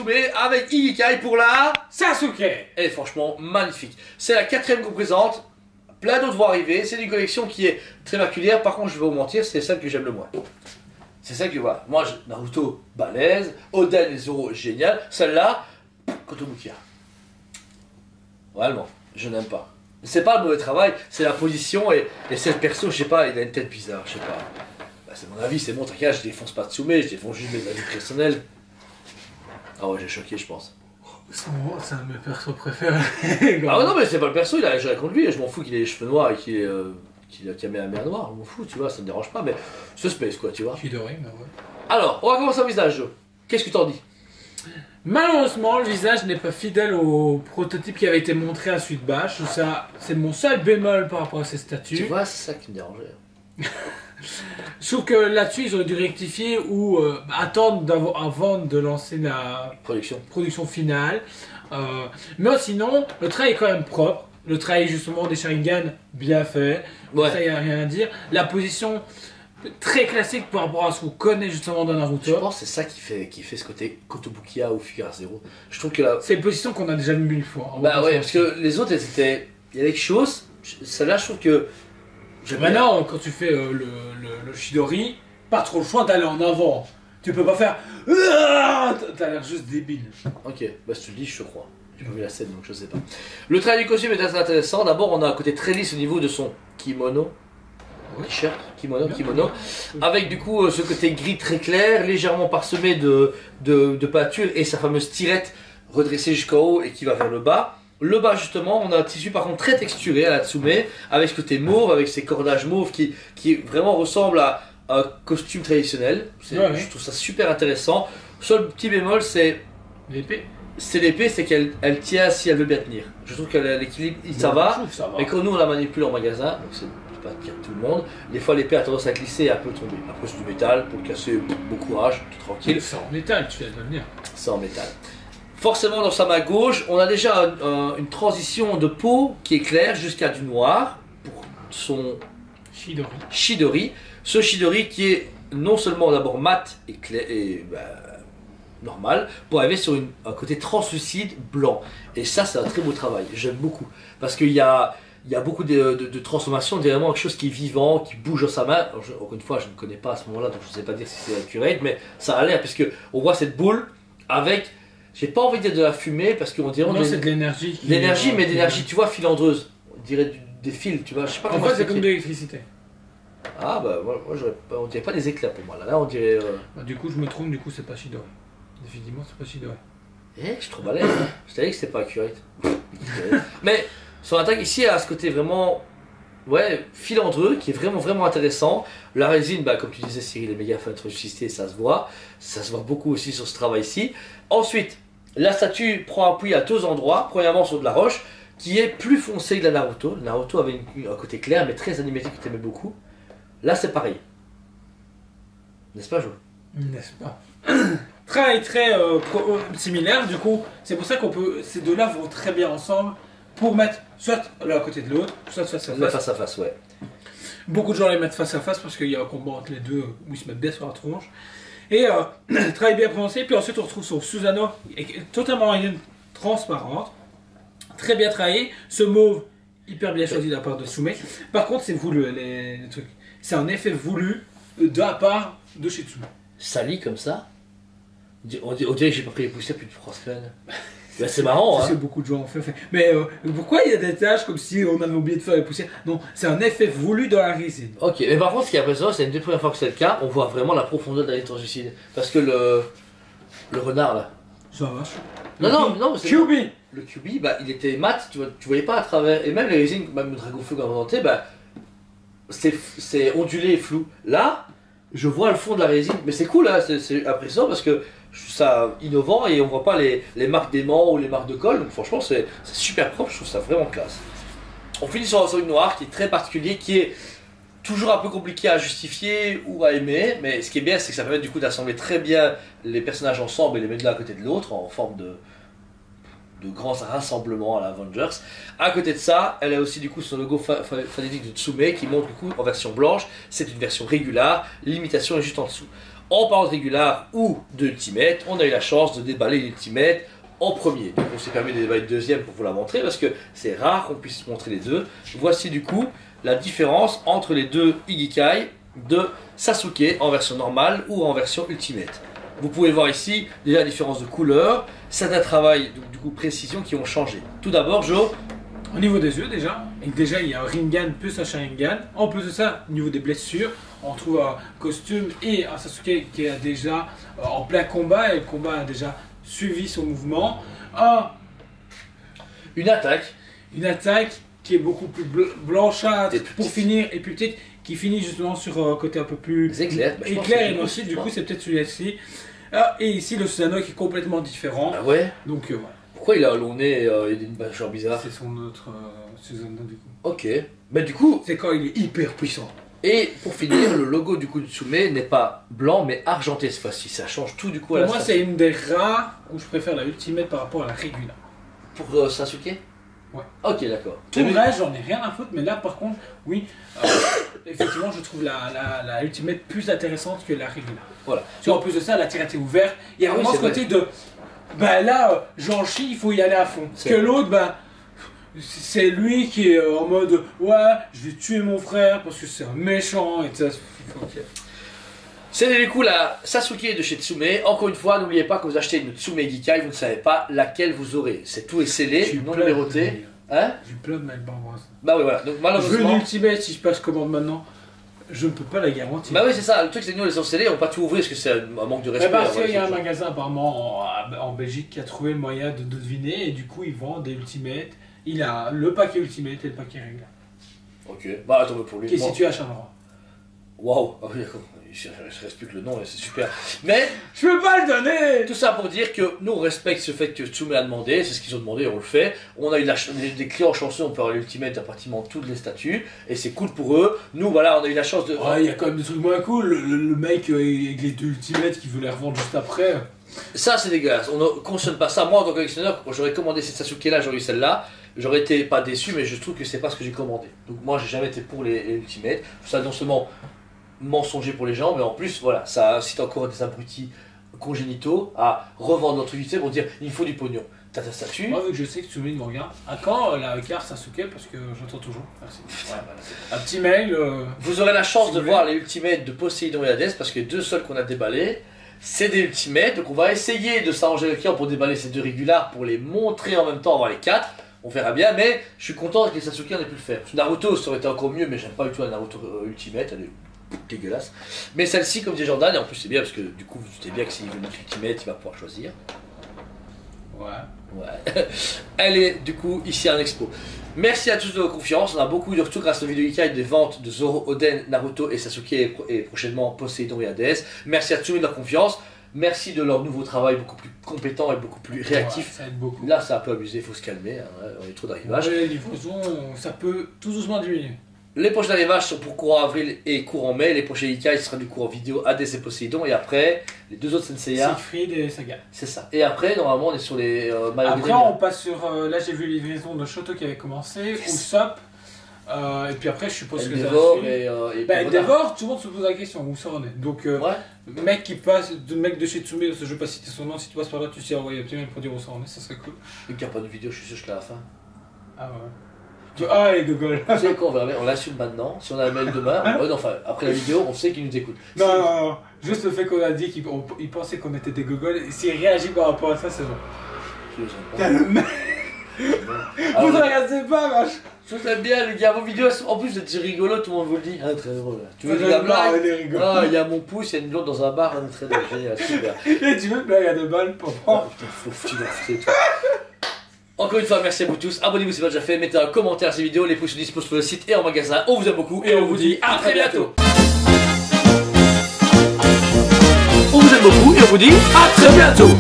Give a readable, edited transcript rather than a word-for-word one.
Tsume avec Iikai pour la... Sasuke. Et franchement, magnifique. C'est la 4ème qu'on présente. Plein d'autres vont arriver. C'est une collection qui est très particulière. Par contre, je vais vous mentir, c'est celle que j'aime le moins. C'est celle que voilà. Moi, Naruto, balèze. Oden et Zoro, génial. Celle-là, Kotobukiya. Vraiment, je n'aime pas. C'est pas le mauvais travail, c'est la position et c'est le perso, je sais pas, il a une tête bizarre, je sais pas. Bah, c'est mon avis, c'est mon truc, je défonce pas Tsume, je défonce juste mes avis personnels. Ah ouais, j'ai choqué, je pense. C'est un de mes persos préférés. Ah ouais, non, mais c'est pas le perso, il a joué contre lui, je m'en fous qu'il ait les cheveux noirs et qu'il ait la mer noire, je m'en fous, tu vois, ça me dérange pas, mais ce space quoi, tu vois. Chidori, mais ouais. Alors, on va commencer au visage, Joe. Qu'est-ce que t'en dis? Malheureusement, le visage n'est pas fidèle au prototype qui avait été montré à Sweet Bash. Ça, c'est mon seul bémol par rapport à ces statues. Tu vois, c'est ça qui me dérangeait. Je trouve que là-dessus, ils auraient dû rectifier ou attendre avant de lancer la production finale. Mais sinon, le trait est quand même propre. Le trait justement des Sharingan, bien fait. Ouais. Ça, il n'y a rien à dire. La position très classique par rapport à ce qu'on connaît justement dans Naruto. Je pense que c'est ça qui fait ce côté Kotobukiya ou Figure Zero. Je trouve que là... C'est une position qu'on a déjà vu 1000 fois. Bah ouais, parce que les autres, c'était... Il y avait quelque chose. Celle-là, je trouve que... Maintenant, quand tu fais le Chidori, pas trop le choix d'aller en avant. Tu peux pas faire... T'as l'air juste débile. Ok, bah si tu le dis, je te crois. J'ai pas vu la scène, donc je sais pas. Le travail du costume est assez intéressant. D'abord, on a un côté très lisse au niveau de son kimono. T-shirt, kimono, avec du coup ce côté gris très clair, légèrement parsemé de peintures et sa fameuse tirette redressée jusqu'en haut et qui va vers le bas. Le bas justement, on a un tissu par contre très texturé à la Tsume, avec ce côté mauve, avec ses cordages mauves qui vraiment ressemble à un costume traditionnel. Je trouve ça super intéressant. Seul petit bémol, c'est l'épée. C'est l'épée, c'est qu'elle tient si elle veut bien tenir. Je trouve qu'elle a l'équilibre, ça va. Mais quand nous on la manipule en magasin, donc c'est pas le cas de tout le monde, des fois l'épée a tendance à glisser et à peu tomber. Après c'est du métal, pour le casser, bon courage, tout tranquille. C'est en métal, tu viens de le dire. C'est en métal. Forcément dans sa main gauche, on a déjà une transition de peau qui est claire jusqu'à du noir pour son Chidori. Ce Chidori qui est non seulement d'abord mat et clair et normal, pour arriver sur un côté translucide blanc. Et ça, c'est un très beau travail. J'aime beaucoup. Parce qu'il y a beaucoup de transformations, vraiment quelque chose qui est vivant, qui bouge dans sa main. Alors, encore une fois, je ne connais pas à ce moment-là, donc je ne sais pas dire si c'est accurate, mais ça a l'air, parce qu'on voit cette boule avec, j'ai pas envie de dire de la fumée, parce qu'on dirait... Non, c'est de l'énergie. L'énergie, mais d'énergie, tu vois, filandreuse. On dirait des fils, tu vois, je sais pas comment. En fait, c'est comme de l'électricité. Ah, bah, moi on dirait pas des éclairs pour moi. Là, on dirait... Bah, du coup, je me trompe, du coup, c'est pas Chidori. Définitivement, c'est pas Chidori. Je suis trop balèze, hein. Je t'avais dit que c'était pas accurate. Mais son attaque ici a ce côté vraiment filandreux qui est vraiment intéressant. La résine, comme tu disais Cyril, est méga fantrocistée, ça se voit beaucoup aussi sur ce travail ici. Ensuite, la statue prend appui à deux endroits. Premièrement sur de la roche qui est plus foncée que la Naruto. Naruto avait un côté clair mais très animatique que tu aimais beaucoup. Là c'est pareil. N'est-ce pas, Jo? N'est-ce pas? Très similaire, du coup, c'est pour ça ces deux-là vont très bien ensemble pour mettre soit l'un à côté de l'autre, soit face à face. Face à face, ouais. Beaucoup de gens les mettent face à face parce qu'il y a un combat entre les deux où ils se mettent bien sur la tronche. Et très bien prononcé. Puis ensuite, on retrouve son Susanoo, totalement transparente, très bien travaillé. Ce mauve, hyper bien choisi de la part de Tsume. Par contre, c'est voulu, les trucs. C'est un effet voulu de la part de chez Tsume. Sali comme ça? On dirait que j'ai pas pris les poussières depuis 3 semaines. Bah, c'est marrant, hein. Beaucoup de gens ont fait. Mais pourquoi il y a des taches comme si on avait oublié de faire les poussières? Non, c'est un effet voulu dans la résine. Ok, mais par contre, ce qui est impressionnant, c'est une des premières fois que c'est le cas, on voit vraiment la profondeur de la liturgicide. Parce que le renard là. Ça vache. Non, c'est. QB! Le QB, il était mat, tu voyais pas à travers. Et même les résines, même le dragon feu comme on c'est ondulé et flou. Là, je vois le fond de la résine, mais c'est cool, hein, c'est impressionnant parce que je trouve ça innovant et on voit pas les marques d'aimant ou les marques de colle, donc franchement c'est super propre, je trouve ça vraiment classe. On finit sur un solide noir qui est très particulier, qui est toujours un peu compliqué à justifier ou à aimer, mais ce qui est bien c'est que ça permet du coup d'assembler très bien les personnages ensemble et les mettre l'un à côté de l'autre en forme de grands rassemblements à la Avengers. À côté de ça, elle a aussi du coup son logo phonétique de Tsume qui montre du coup en version blanche, c'est une version régulière, l'imitation est juste en dessous. En parlant de régular ou de Ultimate, on a eu la chance de déballer l'Ultimate en premier. Donc on s'est permis de déballer le deuxième pour vous la montrer parce que c'est rare qu'on puisse montrer les deux. Voici du coup la différence entre les deux Igikai de Sasuke en version normale ou en version Ultimate. Vous pouvez voir ici déjà la différence de couleur, certains travails du coup précision qui ont changé. Tout d'abord, Joe. Au niveau des yeux déjà, et déjà il y a un Rinnegan plus un Sharingan. En plus de ça, au niveau des blessures, on trouve un costume et un Sasuke qui est déjà en plein combat et le combat a déjà suivi son mouvement. Une attaque Qui est beaucoup plus blanchâtre Et plus pour petite. finir et plus petite, qui finit justement sur un côté un peu plus éclairs. Bah, je pense que éclair c'est et aussi possible, du coup hein. c'est peut-être celui-ci. Et ici le Susanoo qui est complètement différent. Ah ouais. Donc voilà. Pourquoi il a un long nez et il a une mâchoire bizarre? C'est son autre Susanoo du coup. Ok. Mais du coup, C'est quand il est hyper puissant. et pour finir, le logo du coup de Tsume n'est pas blanc mais argenté cette fois-ci. Ça change tout du coup à Pour la moi station. c'est une des rares où je préfère la Ultimate par rapport à la Regula. Pour Sasuke. Ouais. Ok, d'accord. Tout le reste j'en ai rien à foutre mais là par contre oui, effectivement je trouve la Ultimate plus intéressante que la Regula. Voilà. Parce qu'en plus de ça, la tirette est ouverte. Il y a Ah oui, vraiment c'est ce côté de. Bah là, j'en chie, il faut y aller à fond. C'est Que vrai. l'autre, bah. C'est lui qui est en mode. Ouais, je vais tuer mon frère parce que c'est un méchant et tout ça. Ok. C'est du coup la Sasuke de chez Tsume. Encore une fois, n'oubliez pas que vous achetez une Tsume Gikai, vous ne savez pas laquelle vous aurez. C'est tout est scellé, non numéroté. Hein? J'ai plein de mal barbare. Bah oui, voilà. Donc Je veux malheureusement. une Ultimate si je passe commande maintenant. Je ne peux pas la garantir. Bah oui, c'est ça. Le truc, c'est que nous, les ont scellés, on va pas tout ouvrir parce que c'est un manque de respect. Parce voilà, qu'il y a un c'est tout. magasin apparemment en Belgique qui a trouvé le moyen de deviner et du coup ils vendent des Ultimates. Il a le paquet Ultimate et le paquet régulier. Ok. Bah attends, mais pour lui. Qui est moi- situé à Charleroi. Waouh. Ah oui, d'accord. Je reste plus que le nom, et c'est super. Mais Je peux pas le donner. tout ça pour dire que nous on respecte ce fait que Tsume a demandé, c'est ce qu'ils ont demandé, on le fait. On a eu des clients chanceux, on peut avoir l'Ultimate à pratiquement toutes les statuts, et c'est cool pour eux. Nous voilà, on a eu la chance de. Ouais, il y a quand même des trucs moins cool. Le mec avec les deux Ultimates qui veut les revendre juste après. Ça c'est dégueulasse, on ne consomme pas ça. Moi en tant que collectionneur, quand j'aurais commandé cette Sasuke là, j'aurais eu celle-là. J'aurais été pas déçu, mais je trouve que c'est pas ce que j'ai commandé. Donc moi j'ai jamais été pour les Ultimates. Ça non seulement mensonger pour les gens, mais en plus voilà, ça incite encore des abrutis congénitaux à revendre notre unité pour dire il faut du pognon. T'as ta statue. Moi, vu que je sais que tu me regarde, à quand la carte Sasuke parce que j'entends toujours. Merci. Ouais, voilà. Un petit mail. Vous aurez la chance Si de vous voir les Ultimates de Poséidon et Hades parce que les deux seuls qu'on a déballés, c'est des Ultimates. Donc on va essayer de s'arranger avec eux pour déballer ces deux régulars pour les montrer en même temps, avoir les quatre. On verra bien, mais je suis content que les Sasuke on ait pu le faire. Parce que Naruto ça aurait été encore mieux, mais j'aime pas du tout la Naruto Ultimate, elle est dégueulasse. Mais celle-ci, comme dit Jordan, et en plus c'est bien parce que du coup vous doutez bien que s'il veut notre Ultimate, il va pouvoir choisir. Ouais. Ouais. Elle est du coup ici à un expo. Merci à tous de votre confiance. On a beaucoup eu de retours grâce aux vidéos Ikai des ventes de Zoro, Oden, Naruto et Sasuke et prochainement Poséidon et Hades. Merci à tous de leur confiance. Merci de leur nouveau travail beaucoup plus compétent et beaucoup plus réactif. Ouais, ça aide beaucoup. Là, c'est un peu abusé, il faut se calmer. Hein, on est trop d'arrivage. Les livraisons, ça peut tout doucement diminuer. Les prochains arrivages sont pour courant avril et courant mai. Les prochains Ikai, ce sera du courant vidéo Hades et Poséidon. Et après, les deux autres Senseiya. Siegfried et Saga. C'est ça. Et après, normalement, on est sur les Après, on passe sur. Là, j'ai vu les livraisons de Shoto qui avait commencé, ou Sop. Et puis après, je suppose que ça Endeavor suit. et Bah, Pagoda. Endeavor, tout le monde se pose la question où ça en est. Donc, Ouais. mec qui passe, mec de chez Tsume, je vais pas citer son nom, si tu passes par là, tu sais envoyer un petit mail pour dire où ça en est, ça serait cool. Vu qu'il n'y a pas de vidéo, je suis sûr que je l'ai à la fin. Ah ouais. Ah, les gogoles. Tu sais quoi, on verra bien, on l'assume maintenant. Si on a un mail demain, non, enfin, après la vidéo, on sait qu'il nous écoute. Non, non, non. Juste le fait qu'on a dit qu'il pensait qu'on était des gogoles, et s'il réagit par rapport à ça, c'est bon. Je les aime T'as le mec. pas. Vous ne regardez pas, vache. Je vous aime bien, les gars. Vos vidéos, en plus, vous êtes rigolo, tout le monde vous le dit. Ah, très drôle. Tu veux de la blague? Ah, il y a mon pouce, il y a une blonde dans un bar, ah, très drôle, génial, super. Et tu veux une blague à 2 balles pour Oh putain, faut foutre et tout. Encore une fois, merci à vous tous. Abonnez-vous si ce n'est pas déjà fait. Mettez un commentaire à cette vidéo. Les pouces sont disponibles sur le site et en magasin. On vous aime beaucoup et on vous dit à très bientôt. On vous aime beaucoup et on vous dit à très bientôt.